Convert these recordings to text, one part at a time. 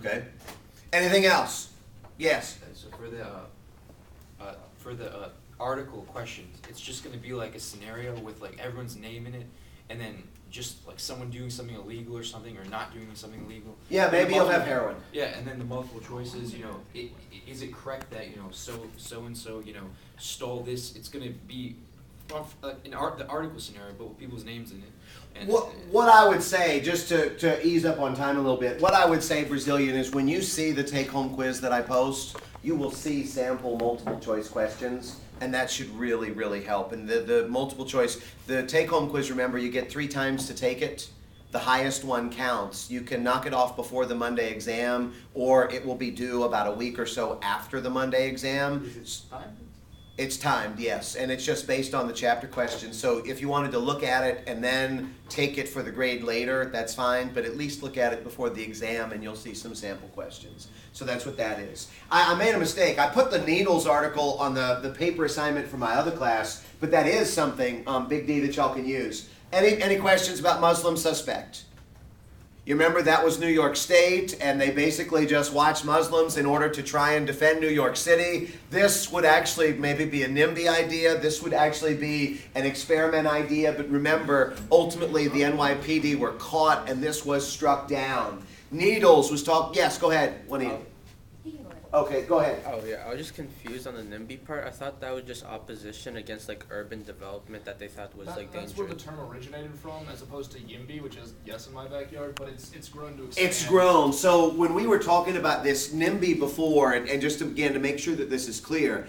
Okay. Anything else? Yes. So for the article questions, it's just going to be like a scenario with like everyone's name in it, and then just like someone doing something illegal or something, or not doing something illegal. Yeah, maybe you'll have heroin. Yeah, and then the multiple choices. Is it correct that so and so stole this? It's going to be the article scenario, but with people's names in it. And what I would say, just to ease up on time a little bit, what I would say, Brazilian, is when you see the take-home quiz that I post, you will see sample multiple choice questions, and that should really, really help. And the multiple choice, the take-home quiz, remember, you get 3 times to take it. The highest one counts. You can knock it off before the Monday exam, or it will be due about a week or so after the Monday exam. Is it timed? It's timed, yes, and it's just based on the chapter questions. So if you wanted to look at it and then take it for the grade later, that's fine, but at least look at it before the exam and you'll see some sample questions. So that's what that is. I made a mistake. I put the needles article on the paper assignment for my other class, but that is something, Big D, that y'all can use. Any questions about Muslim suspect? You remember that was New York State, and they basically just watched Muslims in order to try and defend New York City. This would actually maybe be a NIMBY idea. This would actually be an experiment idea. But remember, ultimately the NYPD were caught, and this was struck down. Needles was talked. Yes, go ahead. What do you? Okay, go ahead. Oh yeah, I was just confused on the NIMBY part. I thought that was just opposition against like urban development that they thought was like dangerous. That's where the term originated from, as opposed to YIMBY, which is yes in my backyard, but it's grown to expand. It's grown. So when we were talking about this NIMBY before, and just again to make sure that this is clear,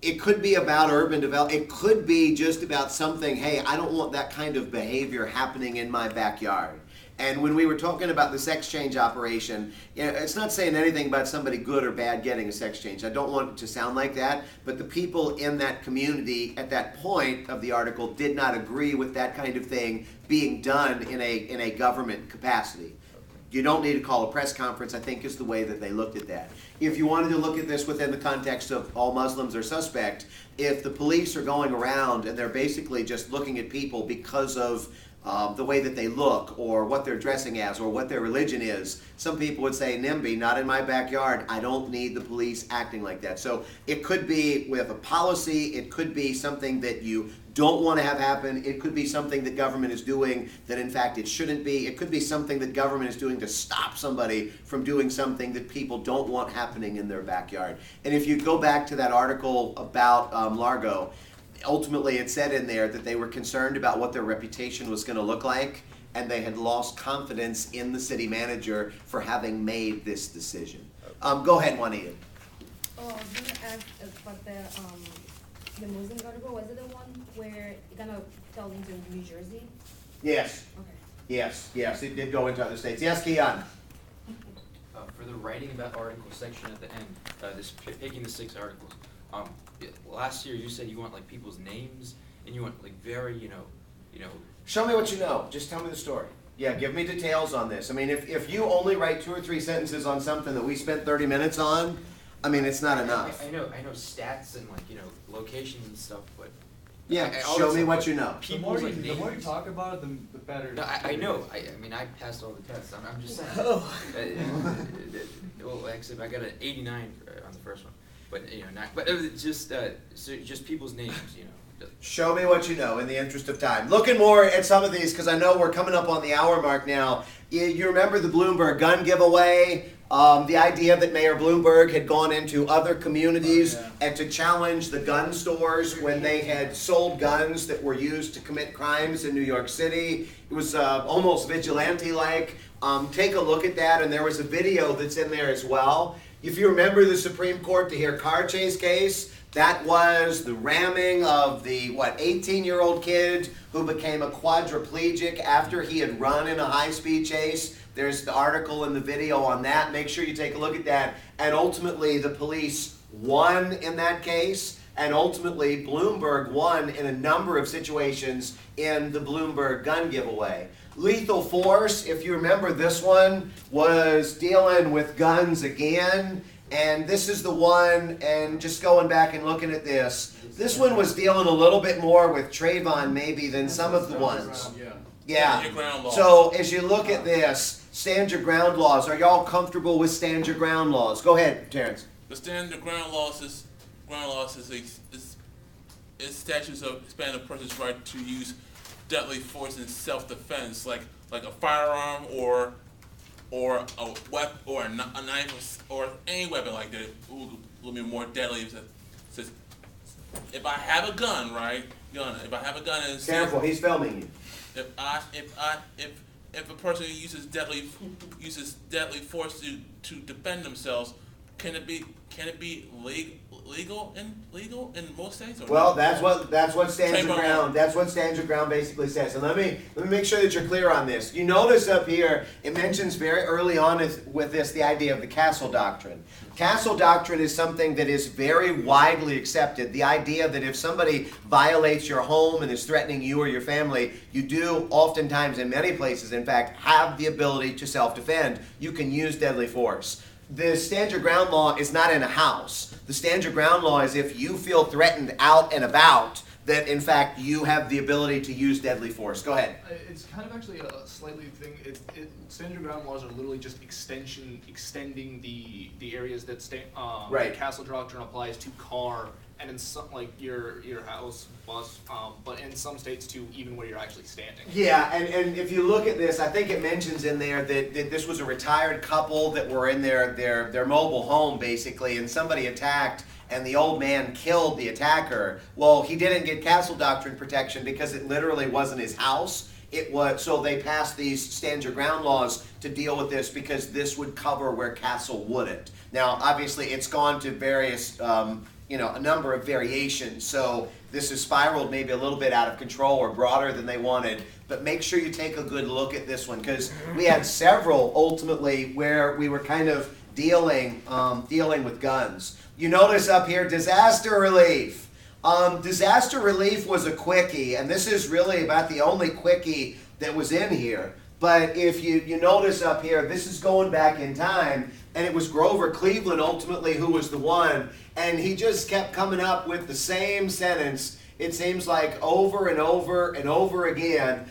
it could be about urban development. It could be just about something, hey, I don't want that kind of behavior happening in my backyard. And when we were talking about the sex change operation, it's not saying anything about somebody good or bad getting a sex change. I don't want it to sound like that, but the people in that community at that point of the article did not agree with that kind of thing being done in a government capacity. You don't need to call a press conference, I think, is the way that they looked at that. If you wanted to look at this within the context of all Muslims are suspect, if the police are going around and they're basically just looking at people because of the way that they look, or what they're dressing as, or what their religion is, some people would say, NIMBY, not in my backyard. I don't need the police acting like that. So it could be with a policy. It could be something that you don't want to have happen. It could be something that government is doing that in fact it shouldn't be. It could be something that government is doing to stop somebody from doing something that people don't want happening in their backyard. And if you go back to that article about Largo, ultimately it said in there that they were concerned about what their reputation was going to look like, and they had lost confidence in the city manager for having made this decision. Go ahead, Juanita. Oh, I was going to ask about the Muslim article. Was it the one where it kind of fell into New Jersey? Yes. Okay. Yes, it did go into other states. Yes, Kian. For the writing about article section at the end, picking the 6 articles. Last year you said you want like people's names, and you want like very, Show me what you know. Just tell me the story. Yeah, give me details on this. I mean, if you only write 2 or 3 sentences on something that we spent 30 minutes on, I mean, it's not enough. I know stats and like, locations and stuff, but yeah, show me what you know. The more you talk about it, the better. No, I know. I mean, I passed all the tests. I'm just saying. Well, actually, I got an 89 on the first one. But not. But just just people's names, Show me what you know in the interest of time. Looking more at some of these because I know we're coming up on the hour mark now. You remember the Bloomberg gun giveaway? The idea that Mayor Bloomberg had gone into other communities and to challenge the gun stores when they had sold guns that were used to commit crimes in New York City. It was almost vigilante-like. Take a look at that, and there was a video that's in there as well. If you remember the Supreme Court to hear car chase case, that was the ramming of the, 18-year-old kid who became a quadriplegic after he had run in a high-speed chase. There's the article and the video on that. Make sure you take a look at that. And ultimately, the police won in that case, and ultimately, Bloomberg won in a number of situations in the Bloomberg gun giveaway. Lethal Force, if you remember this one, was dealing with guns again. And this is the one, and just going back and looking at this one was dealing a little bit more with Trayvon maybe than some of the ones. Yeah. So as you look at this, stand your ground laws. Are y'all comfortable with stand your ground laws? Go ahead, Terrence. The stand your ground laws is statutes of expand a person's right to use deadly force in self-defense, like a firearm or a weapon or a knife or any weapon like that. Will be more deadly. It says, if I have a gun, right? If I have a gun and Careful, he's filming you. If a person uses deadly force to defend themselves, can it be legal in most states? Or Well, not? that's what stands your ground. That's what stands your ground basically says. And let me make sure that you're clear on this. You notice up here it mentions very early on with this the idea of the castle doctrine. Castle doctrine is something that is very widely accepted. The idea that if somebody violates your home and is threatening you or your family, you do oftentimes in many places, in fact, have the ability to self-defend. You can use deadly force. The stand your ground law is not in a house. The stand your ground law is if you feel threatened out and about, that in fact you have the ability to use deadly force. Go ahead. It's kind of actually a slightly thing. Stand your ground laws are literally just extending the areas that Right. the castle doctrine applies to car and in some like your house, bus, but in some states to even where you're actually standing. Yeah, and if you look at this, I think it mentions in there that this was a retired couple that were in their mobile home basically, and somebody attacked and the old man killed the attacker. Well, he didn't get castle doctrine protection because it literally wasn't his house. It was, so they passed these stand your ground laws to deal with this because this would cover where castle wouldn't. Now, obviously, it's gone to various, a number of variations. So this has spiraled maybe a little bit out of control or broader than they wanted. But make sure you take a good look at this one because we had several ultimately where we were kind of dealing with guns. You notice up here, disaster relief. Disaster relief was a quickie, and this is really about the only quickie that was in here. But if you notice up here, this is going back in time, and it was Grover Cleveland ultimately who was the one, and he just kept coming up with the same sentence, it seems like over and over and over again.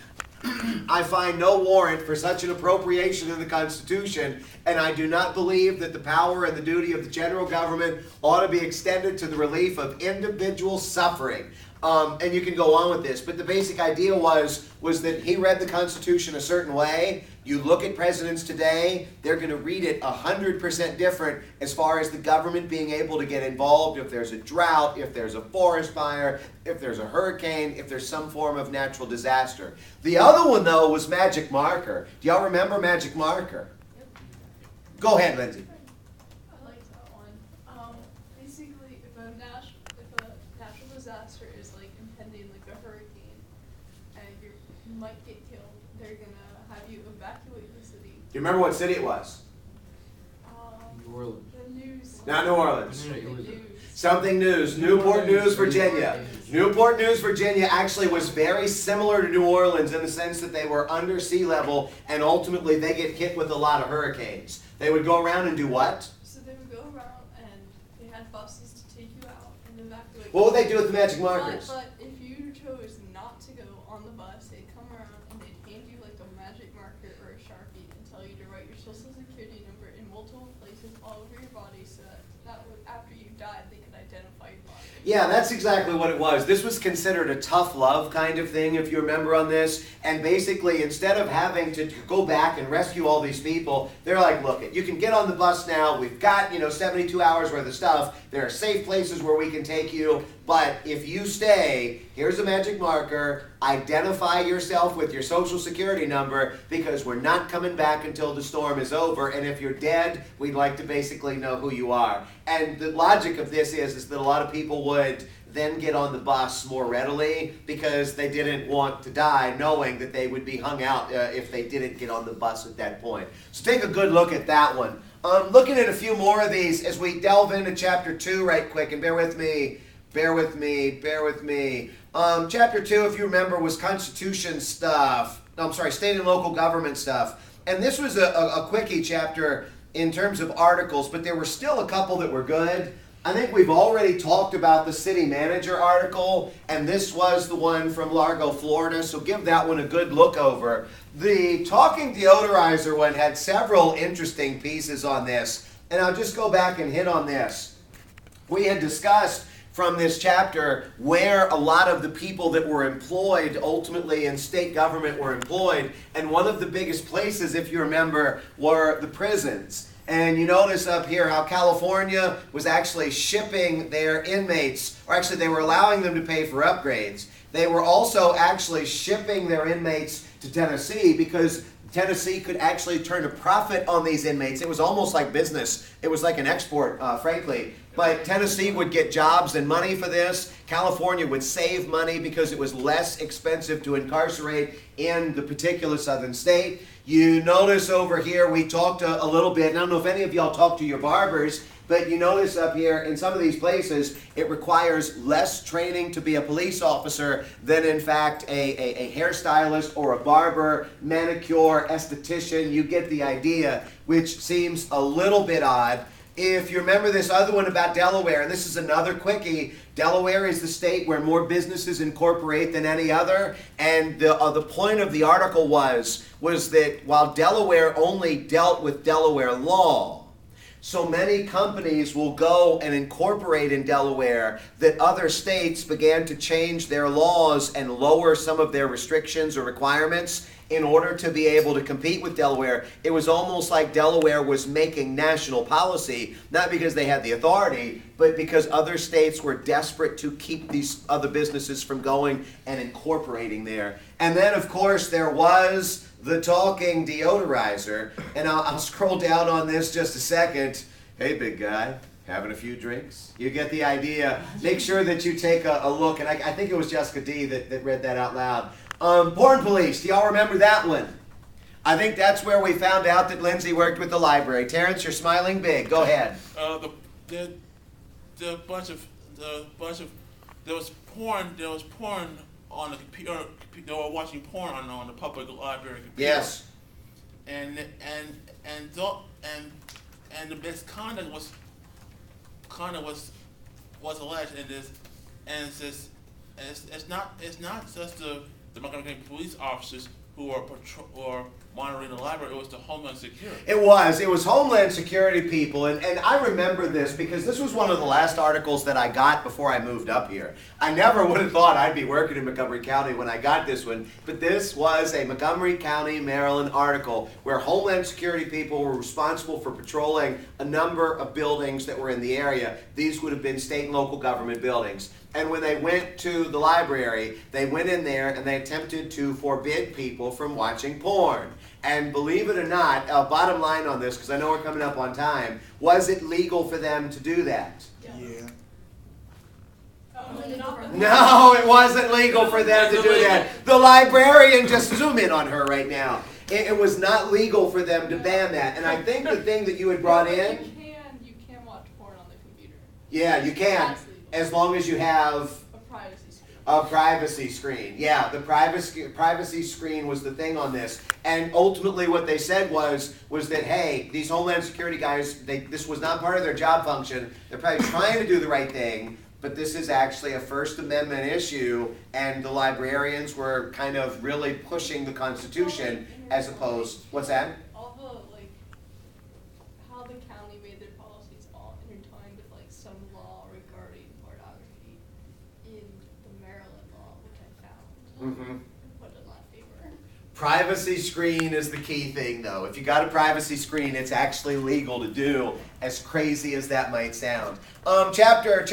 I find no warrant for such an appropriation in the Constitution, and I do not believe that the power and the duty of the general government ought to be extended to the relief of individual suffering. And you can go on with this, but the basic idea was that he read the Constitution a certain way. You look at presidents today, they're going to read it 100% different as far as the government being able to get involved if there's a drought, if there's a forest fire, if there's a hurricane, if there's some form of natural disaster. The other one, though, was magic marker. Do y'all remember magic marker? Yep. Go ahead, Lindsay. I like that one. Basically, if a natural disaster is like impending, like a hurricane, and you might get killed, they're gonna have you evacuate the city. Do you remember what city it was? New Orleans. The news. Not New Orleans. The news. Something news. Newport News, Virginia. Newport News, Virginia actually was very similar to New Orleans in the sense that they were under sea level and ultimately they get hit with a lot of hurricanes. They would go around and do what? So they would go around and they had buses to take you out and evacuate. What would they do with the magic markers? But if you chose not to go on the bus, they'd come around and they'd hand you like a magic marker or a Sharpie and tell you to write your social security number in multiple places all over your body so that would, after you died, they could identify your body. Yeah, that's exactly what it was. This was considered a tough love kind of thing, if you remember on this. And basically, instead of having to go back and rescue all these people, they're like, look, you can get on the bus now. We've got, 72 hours worth of stuff. There are safe places where we can take you. But if you stay, here's a magic marker. Identify yourself with your social security number because we're not coming back until the storm is over. And if you're dead, we'd like to basically know who you are. And the logic of this is that a lot of people would then get on the bus more readily because they didn't want to die knowing that they would be hung out if they didn't get on the bus at that point. So take a good look at that one. Looking at a few more of these as we delve into chapter 2 right quick, and bear with me. Chapter 2, if you remember, was Constitution stuff. No, I'm sorry, state and local government stuff. And this was a quickie chapter in terms of articles, but there were still a couple that were good. I think we've already talked about the city manager article, and this was the one from Largo, Florida, so give that one a good look over. The talking deodorizer one had several interesting pieces on this, and I'll just go back and hit on this. We had discussed from this chapter where a lot of the people that were employed ultimately in state government were employed, and one of the biggest places, if you remember, were the prisons. And you notice up here how California was actually shipping their inmates, or actually they were allowing them to pay for upgrades. They were also actually shipping their inmates to Tennessee because Tennessee could actually turn a profit on these inmates. It was almost like business. It was like an export, frankly. But Tennessee would get jobs and money for this. California would save money because it was less expensive to incarcerate in the particular southern state. You notice over here we talked a little bit, and I don't know if any of y'all talked to your barbers, but you notice up here in some of these places it requires less training to be a police officer than in fact a hairstylist or a barber, manicure, esthetician. You get the idea, which seems a little bit odd. If you remember this other one about Delaware, and this is another quickie, Delaware is the state where more businesses incorporate than any other, and the point of the article was that while Delaware only dealt with Delaware law, so many companies will go and incorporate in Delaware that other states began to change their laws and lower some of their restrictions or requirements in order to be able to compete with Delaware. It was almost like Delaware was making national policy, not because they had the authority, but because other states were desperate to keep these other businesses from going and incorporating there. And then, of course, there was the talking deodorizer. And I'll scroll down on this just a second. Hey, big guy. Having a few drinks? You get the idea. Make sure that you take a look. And I think it was Jessica D that read that out loud. Porn Police, do y'all remember that one? I think that's where we found out that Lindsay worked with the library. Terrence, you're smiling big. Go ahead. There was porn on the computer. They were watching porn on the public library computer. Yes. And the misconduct was alleged in this, and it's not just the Montgomery County police officers who are monitoring the library. It was the Homeland Security. It was Homeland Security people, and I remember this because this was one of the last articles that I got before I moved up here. I never would have thought I'd be working in Montgomery County when I got this one, but this was a Montgomery County, Maryland article where Homeland Security people were responsible for patrolling a number of buildings that were in the area. These would have been state and local government buildings. And when they went to the library, they went in there and they attempted to forbid people from watching porn. And believe it or not, bottom line on this, because I know we're coming up on time, was it legal for them to do that? Yeah. No, it wasn't legal for them to do that. The librarian, just zoom in on her right now. It was not legal for them to ban that. And I think the thing that you had brought in... You can watch porn on the computer. Yeah, you can. As long as you have a privacy screen. Yeah, the privacy screen was the thing on this. And ultimately what they said was that, hey, these Homeland Security guys, this was not part of their job function. They're probably trying to do the right thing, but this is actually a First Amendment issue, and the librarians were kind of really pushing the Constitution as opposed, what's that? All the, like, how the county made their policies all intertwined with, like, some law regarding pornography in the Maryland law, which I found. Mm-hmm. Put in my favor. Privacy screen is the key thing, though. If you got a privacy screen, it's actually legal to do, as crazy as that might sound. Chapter